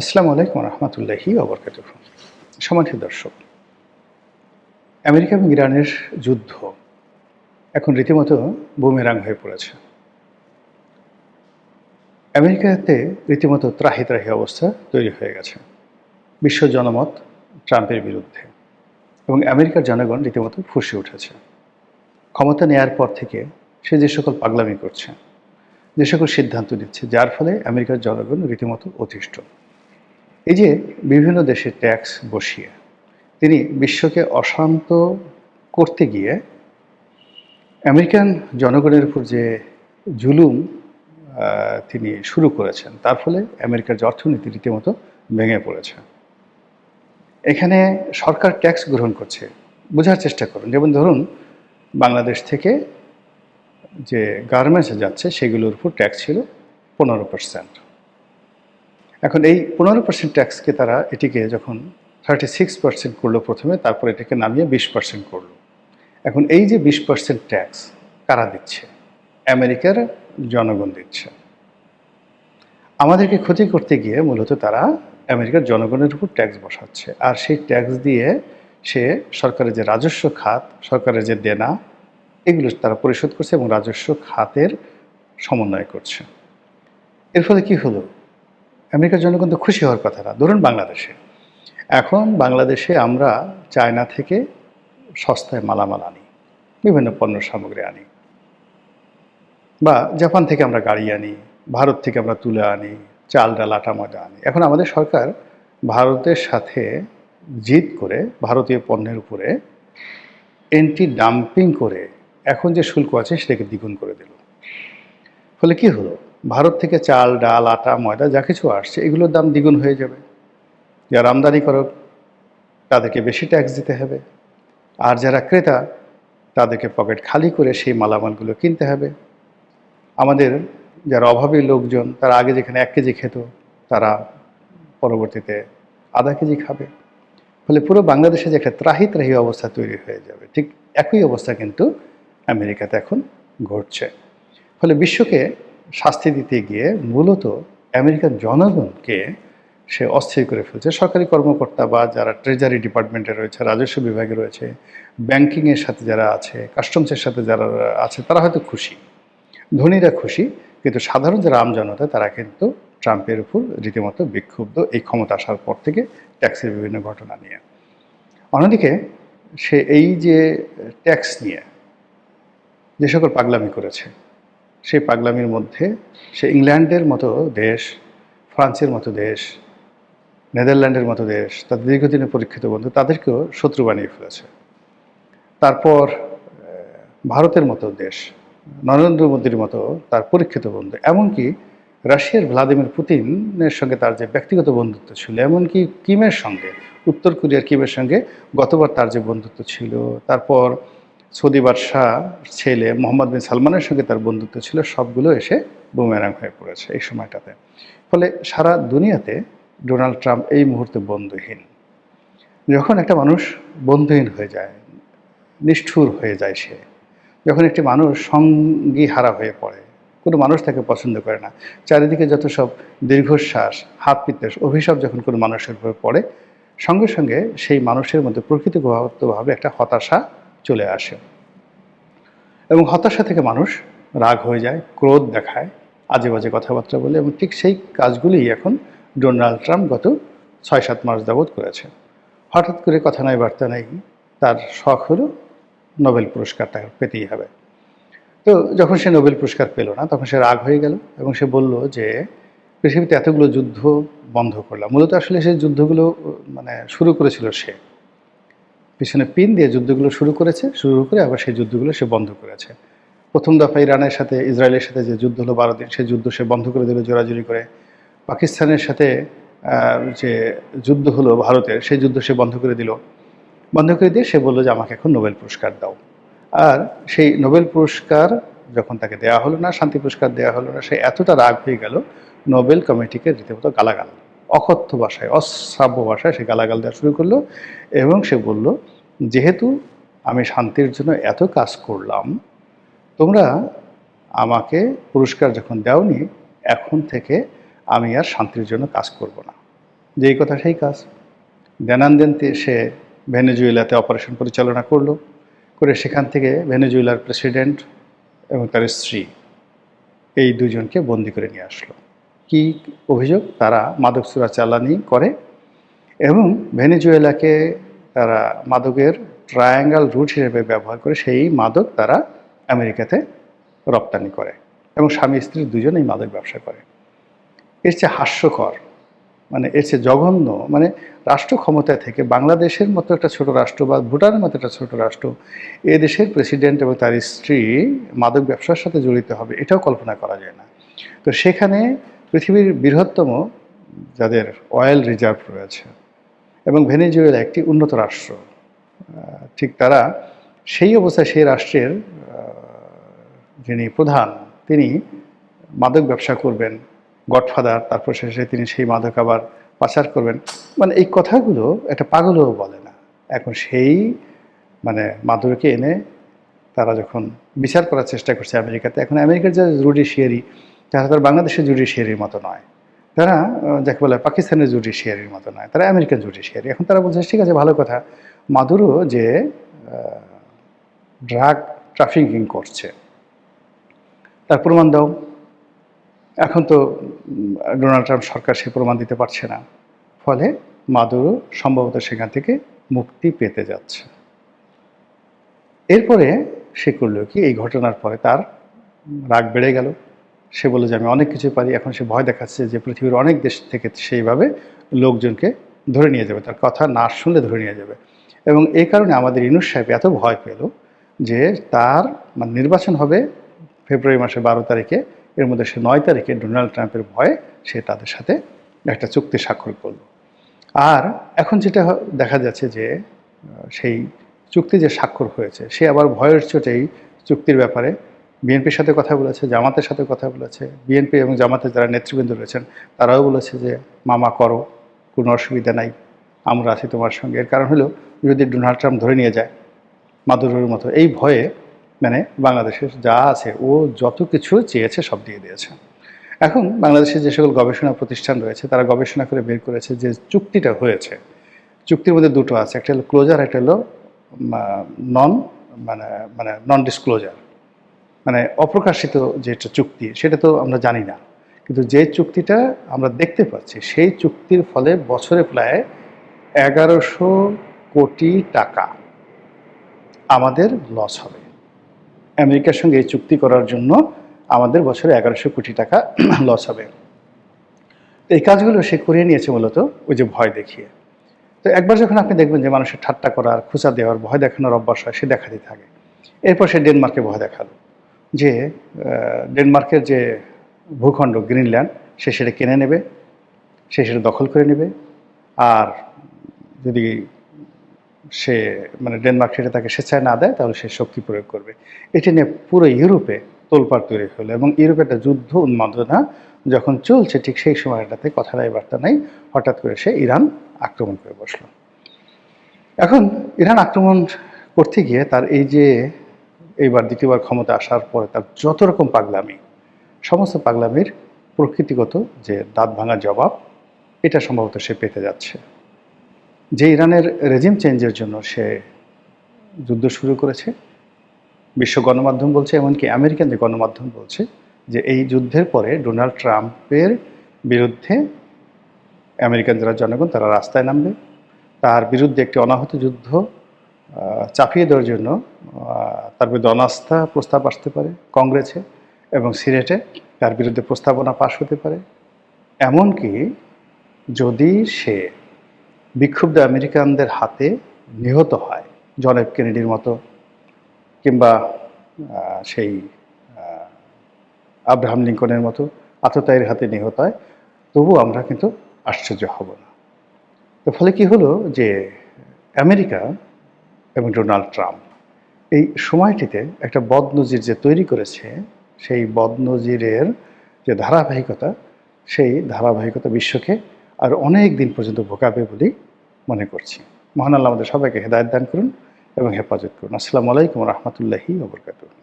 আসসালামু আলাইকুম রহমতুল্লাহি ওবরকাতুহ। সম্মানিত দর্শক, আমেরিকা এবং ইরানের যুদ্ধ এখন রীতিমতো বুমেরাং হয়ে পড়েছে। আমেরিকাতে রীতিমতো ত্রাহি ত্রাহি অবস্থা তৈরি হয়ে গেছে বিশ্ব জনমত ট্রাম্পের বিরুদ্ধে, এবং আমেরিকার জনগণ রীতিমতো ফুঁসে উঠেছে। ক্ষমতা নেয়ার পর থেকে সে যে সকল পাগলামি করছে, যে সকল সিদ্ধান্ত নিচ্ছে, যার ফলে আমেরিকার জনগণ রীতিমতো অতিষ্ঠ। এই যে বিভিন্ন দেশে ট্যাক্স বসিয়ে তিনি বিশ্বকে অশান্ত করতে গিয়ে আমেরিকান জনগণের উপর যে জুলুম তিনি শুরু করেছেন, তার ফলে আমেরিকার যে অর্থনীতি রীতিমতো ভেঙে পড়েছে। এখানে সরকার ট্যাক্স গ্রহণ করছে, বোঝার চেষ্টা করুন। যেমন ধরুন, বাংলাদেশ থেকে যে গার্মেন্টসে যাচ্ছে সেগুলোর উপর ট্যাক্স ছিল 15%। এখন এই 15% ট্যাক্সকে তারা এটিকে যখন 36% করলো প্রথমে, তারপর এটাকে নামিয়ে 20% করলো। এখন এই যে 20% ট্যাক্স কারা দিচ্ছে? আমেরিকার জনগণ দিচ্ছে। আমাদেরকে ক্ষতি করতে গিয়ে মূলত তারা আমেরিকার জনগণের উপর ট্যাক্স বসাচ্ছে, আর সেই ট্যাক্স দিয়ে সে সরকারের যে রাজস্ব খাত, সরকারের যে দেনা, এগুলো তারা পরিশোধ করছে এবং রাজস্ব খাতের সমন্বয় করছে। এর ফলে কি হলো? আমেরিকার জনগণ তো খুশি হওয়ার কথা না। ধরুন এখন বাংলাদেশে আমরা চায়না থেকে সস্তায় মালামাল আনি, বিভিন্ন পণ্য সামগ্রী আনি, বা জাপান থেকে আমরা গাড়ি আনি, ভারত থেকে আমরা তুলে আনি, চাল ডাল আটা ময়দা আনি। এখন আমাদের সরকার ভারতের সাথে জিদ করে ভারতীয় পণ্যের উপরে এন্টি ডাম্পিং করে এখন যে শুল্ক আছে সেটাকে দ্বিগুণ করে দিল। ফলে কি হলো? ভারত থেকে চাল ডাল আটা ময়দা যা কিছু আসছে এগুলোর দাম দ্বিগুণ হয়ে যাবে। যারা আমদানি করক তাদেরকে বেশি ট্যাক্স দিতে হবে, আর যারা ক্রেতা তাদেরকে পকেট খালি করে সেই মালামালগুলো কিনতে হবে। আমাদের যারা অভাবী লোকজন, তারা আগে যেখানে 1 কেজি খেত, তারা পরবর্তীতে আধা কেজি খাবে। ফলে পুরো বাংলাদেশে যে একটা ত্রাহি ত্রাহি অবস্থা তৈরি হয়ে যাবে, ঠিক একই অবস্থা কিন্তু আমেরিকাতে এখন ঘটছে। ফলে বিশ্বকে শাস্তি দিতে গিয়ে মূলত আমেরিকার জনগণকে সে অস্থির করে ফেলছে। সরকারি কর্মকর্তা বা যারা ট্রেজারি ডিপার্টমেন্টে রয়েছে, রাজস্ব বিভাগে রয়েছে, ব্যাংকিংয়ের সাথে যারা আছে, কাস্টমসের সাথে যারা আছে, তারা হয়তো খুশি, ধনীরা খুশি, কিন্তু সাধারণ যারা আমজনতা তারা কিন্তু ট্রাম্পের উপর রীতিমতো বিক্ষুব্ধ এই ক্ষমতা আসার পর থেকে ট্যাক্সের বিভিন্ন ঘটনা নিয়ে। অন্যদিকে সে এই যে ট্যাক্স নিয়ে যে সকল পাগলামি করেছে, সেই পাগলামির মধ্যে সে ইংল্যান্ডের মতো দেশ, ফ্রান্সের মতো দেশ, নেদারল্যান্ডের মতো দেশ, তাদের দীর্ঘদিনের পরীক্ষিত বন্ধু, তাদেরকেও শত্রু বানিয়ে ফেলেছে। তারপর ভারতের মতো দেশ, নরেন্দ্র মোদীর মতো তার পরীক্ষিত বন্ধু, এমনকি রাশিয়ার ভ্লাদিমির পুতিনের সঙ্গে তার যে ব্যক্তিগত বন্ধুত্ব ছিল, এমনকি কিমের সঙ্গে, উত্তর কোরিয়ার কিমের সঙ্গে গতবার তার যে বন্ধুত্ব ছিল, তারপর সৌদি বাদশাহ ছেলে মোহাম্মদ বিন সালমানের সঙ্গে তার বন্ধুত্ব ছিল, সবগুলো এসে বুমেরাং হয়ে পড়েছে এই সময়টাতে। ফলে সারা দুনিয়াতে ডোনাল্ড ট্রাম্প এই মুহূর্তে বন্ধুহীন। যখন একটা মানুষ বন্ধুহীন হয়ে যায়, নিষ্ঠুর হয়ে যায়, সে যখন একটি মানুষ সঙ্গী হারা হয়ে পড়ে, কোনো মানুষ তাকে পছন্দ করে না, চারিদিকে যত সব দীর্ঘশ্বাস, হাত পিত্তেশ, অভিশাপ যখন কোনো মানুষের উপর পড়ে, সঙ্গে সঙ্গে সেই মানুষের মধ্যে প্রকৃতিগতভাবে একটা হতাশা চলে আসে, এবং হতাশা থেকে মানুষ রাগ হয়ে যায়, ক্রোধ দেখায়, আজে বাজে কথাবার্তা বলে, এবং ঠিক সেই কাজগুলিই এখন ডোনাল্ড ট্রাম্প গত 6-7 মাস যাবৎ করেছে। হঠাৎ করে কথা নাই বার্তা নাই তার শখ হলো নোবেল পুরস্কারটা পেতেই হবে। তো যখন সে নোবেল পুরস্কার পেল না, তখন সে রাগ হয়ে গেল এবং সে বলল যে পৃথিবীতে এতগুলো যুদ্ধ বন্ধ করলাম। মূলত আসলে সেই যুদ্ধগুলো শুরু করেছিল সে, পিছনে পিন দিয়ে যুদ্ধগুলো শুরু করে আবার সেই যুদ্ধগুলো সে বন্ধ করেছে। প্রথম দফা ইরানের সাথে ইসরায়েলের সাথে যে যুদ্ধ হলো 12 দিন, সেই যুদ্ধ সে বন্ধ করে দিল জোরাজুরি করে। পাকিস্তানের সাথে যে যুদ্ধ হলো ভারতের, সেই যুদ্ধ সে বন্ধ করে দিল। বন্ধ করে দিয়ে সে বলল যে আমাকে এখন নোবেল পুরস্কার দাও। আর সেই নোবেল পুরস্কার যখন তাকে দেওয়া হলো না, শান্তি পুরস্কার দেওয়া হলো না, সে এতটা রাগ হয়ে গেল, নোবেল কমিটিকে রীতিমতো গালাগাল, অকথ্য ভাষায়, অশ্রাব্য ভাষায় সে গালাগাল দেওয়া শুরু করলো। এবং সে বলল, যেহেতু আমি শান্তির জন্য এত কাজ করলাম, তোমরা আমাকে পুরস্কার যখন দাওনি, এখন থেকে আমি আর শান্তির জন্য কাজ করব না। যেই কথা সেই কাজ। দেনানদেনতে সে ভেনেজুয়েলাতে অপারেশন পরিচালনা করলো, করে সেখান থেকে ভেনেজুয়েলার প্রেসিডেন্ট এবং তার স্ত্রী এই দুজনকে বন্দি করে নিয়ে আসলো। কি অভিযোগ? তারা মাদক চোরাচালানি করে এবং ভেনেজুয়েলাকে তারা মাদকের ট্রায়াঙ্গল রুট হিসেবে ব্যবহার করে সেই মাদক তারা আমেরিকাতে রপ্তানি করে এবং স্বামী স্ত্রী দুজনেই মাদক ব্যবসা করে। এর চেয়ে হাস্যকর, মানে এর চেয়ে জঘন্য, মানে রাষ্ট্র ক্ষমতায় থেকে বাংলাদেশের মতো একটা ছোট রাষ্ট্র বা ভুটানের মতো একটা ছোট রাষ্ট্র, এ দেশের প্রেসিডেন্ট এবং তার স্ত্রী মাদক ব্যবসার সাথে জড়িত হবে, এটাও কল্পনা করা যায় না। তো সেখানে পৃথিবীর বৃহত্তম যাদের অয়েল রিজার্ভ রয়েছে এবং ভেনেজুয়েলা একটি উন্নত রাষ্ট্র, ঠিক তারা সেই অবস্থায় সেই রাষ্ট্রের যিনি প্রধান তিনি মাদক ব্যবসা করবেন, গডফাদার, তারপর শেষে তিনি সেই মাদক আবার পাচার করবেন, মানে এই কথাগুলো একটা পাগলও বলে না। এখন সেই মানে মাদুরকে এনে তারা যখন বিচার করার চেষ্টা করছে আমেরিকাতে, এখন আমেরিকার যে জুডিশিয়ারি তারা তার বাংলাদেশের জুডিশিয়ারির মতো নয়, তারা যাকে বলে পাকিস্তানের জুডিশিয়ারির মতো নয়, তারা আমেরিকান জুডিশিয়ারি। এখন তারা বলছে ঠিক আছে ভালো কথা, মাদুরো যে ড্রাগ ট্রাফিকিং করছে তার প্রমাণ দাও। এখন তো ডোনাল্ড ট্রাম্প সরকার সে প্রমাণ দিতে পারছে না, ফলে মাদুরো সম্ভবত সেখান থেকে মুক্তি পেতে যাচ্ছে। এরপরে সে করলো কি, এই ঘটনার পরে তার রাগ বেড়ে গেল। সে বলল যে আমি অনেক কিছু পারি। এখন সে ভয় দেখাচ্ছে যে পৃথিবীর অনেক দেশ থেকে সেইভাবে লোকজনকে ধরে নিয়ে যাবে, তার কথা না শুনলে ধরে নিয়ে যাবে। এবং এই কারণে আমাদের ইউনূস সাহেব এত ভয় পেল যে তার মানে নির্বাচন হবে ফেব্রুয়ারি মাসের 12 তারিখে, এর মধ্যে সে 9 তারিখে ডোনাল্ড ট্রাম্পের ভয়ে সে তাদের সাথে একটা চুক্তি স্বাক্ষর করল। আর এখন যেটা দেখা যাচ্ছে যে সেই চুক্তি যে স্বাক্ষর হয়েছে, সে আবার ভয়ের চোটেই চুক্তির ব্যাপারে বিএনপির সাথে কথা বলেছে, জামাতের সাথে কথা বলেছে। বিএনপি এবং জামাতের যারা নেতৃবৃন্দ রয়েছেন তারাও বলেছে যে মামা করো, কোনো অসুবিধা নাই, আমরা আছি তোমার সঙ্গে। এর কারণ হলো যদি ডোনাল্ড ট্রাম্প ধরে নিয়ে যায় মাদুরোর মতো, এই ভয়ে মানে বাংলাদেশের যা আছে ও যত কিছু চেয়েছে সব দিয়ে দিয়েছে। এখন বাংলাদেশে যে সকল গবেষণা প্রতিষ্ঠান রয়েছে তারা গবেষণা করে বের করেছে যে চুক্তিটা হয়েছে, চুক্তির মধ্যে দুটো আছে, একটা হলো ক্লোজার, একটা হলো নন মানে মানে নন ডিসক্লোজার, মানে অপ্রকাশিত যেটা চুক্তি সেটা তো আমরা জানি না, কিন্তু যে চুক্তিটা আমরা দেখতে পাচ্ছি সেই চুক্তির ফলে বছরে প্রায় 1100 কোটি টাকা আমাদের লস হবে। আমেরিকার সঙ্গে এই চুক্তি করার জন্য আমাদের বছরে 1100 কোটি টাকা লস হবে। এই কাজগুলো সে করিয়ে নিয়েছে মূলত ওই যে ভয় দেখিয়ে। তো একবার যখন আপনি দেখবেন যে মানুষের ঠাট্টা করার, খোঁচা দেওয়ার, ভয় দেখানোর অভ্যাস হয়, সে দেখাতে থাকে। এরপর সে ডেনমার্কে ভয় দেখালো যে ডেনমার্কের যে ভূখণ্ড গ্রিনল্যান্ড সে সেটা কিনে নেবে, সে সেটা দখল করে নেবে, আর যদি সে মানে ডেনমার্ক সেটা তাকে স্বেচ্ছায় না দেয় তাহলে সে শক্তি প্রয়োগ করবে। এটি নিয়ে পুরো ইউরোপে তোলপাড় তৈরি হলো এবং ইউরোপে একটা যুদ্ধ উন্মাদনা যখন চলছে ঠিক সেই সময়টাতে কথা নাই বার্তা নাই হঠাৎ করে সে ইরান আক্রমণ করে বসলো। এখন ইরান আক্রমণ করতে গিয়ে তার এই যে এইবার দ্বিতীয়বার ক্ষমতা আসার পরে তার যত রকম পাগলামি, সমস্ত পাগলামির প্রকৃতিগত যে দাঁত ভাঙা জবাব এটা সম্ভবত সে পেতে যাচ্ছে। যে ইরানের রেজিম চেঞ্জের জন্য সে যুদ্ধ শুরু করেছে, বিশ্ব গণমাধ্যম বলছে, এমনকি আমেরিকান যে গণমাধ্যম বলছে যে এই যুদ্ধের পরে ডোনাল্ড ট্রাম্পের বিরুদ্ধে আমেরিকান যারা জনগণ তারা রাস্তায় নামবে, তার বিরুদ্ধে একটি অনাহত যুদ্ধ চাপিয়ে দেওয়ার জন্য তার বিরুদ্ধে অনাস্থা প্রস্তাব আসতে পারে কংগ্রেসে এবং সিনেটে, তার বিরুদ্ধে প্রস্তাবনা পাশ হতে পারে। এমনকি যদি সে বিক্ষুব্ধ আমেরিকানদের হাতে নিহত হয়, জন এফ কেনেডির মতো, কিংবা সেই আব্রাহাম লিঙ্কনের মতো আততায়ীর হাতে নিহত হয়, তবু আমরা কিন্তু আশ্চর্য হব না। তো ফলে কি হলো যে আমেরিকা এবং ডোনাল্ড ট্রাম্প এই সময়টিতে একটা বদনজির যে তৈরি করেছে, সেই বদনজিরের যে ধারাবাহিকতা, সেই ধারাবাহিকতা বিশ্বকে আর অনেক দিন পর্যন্ত ভোগাবে বলেই মনে করছি। মহান আল্লাহ আমাদের সবাইকে হেদায়েত দান করুন এবং হেফাজত করুন। আসসালামু আলাইকুম ওয়া রাহমাতুল্লাহি ওয়া বারাকাতুহু।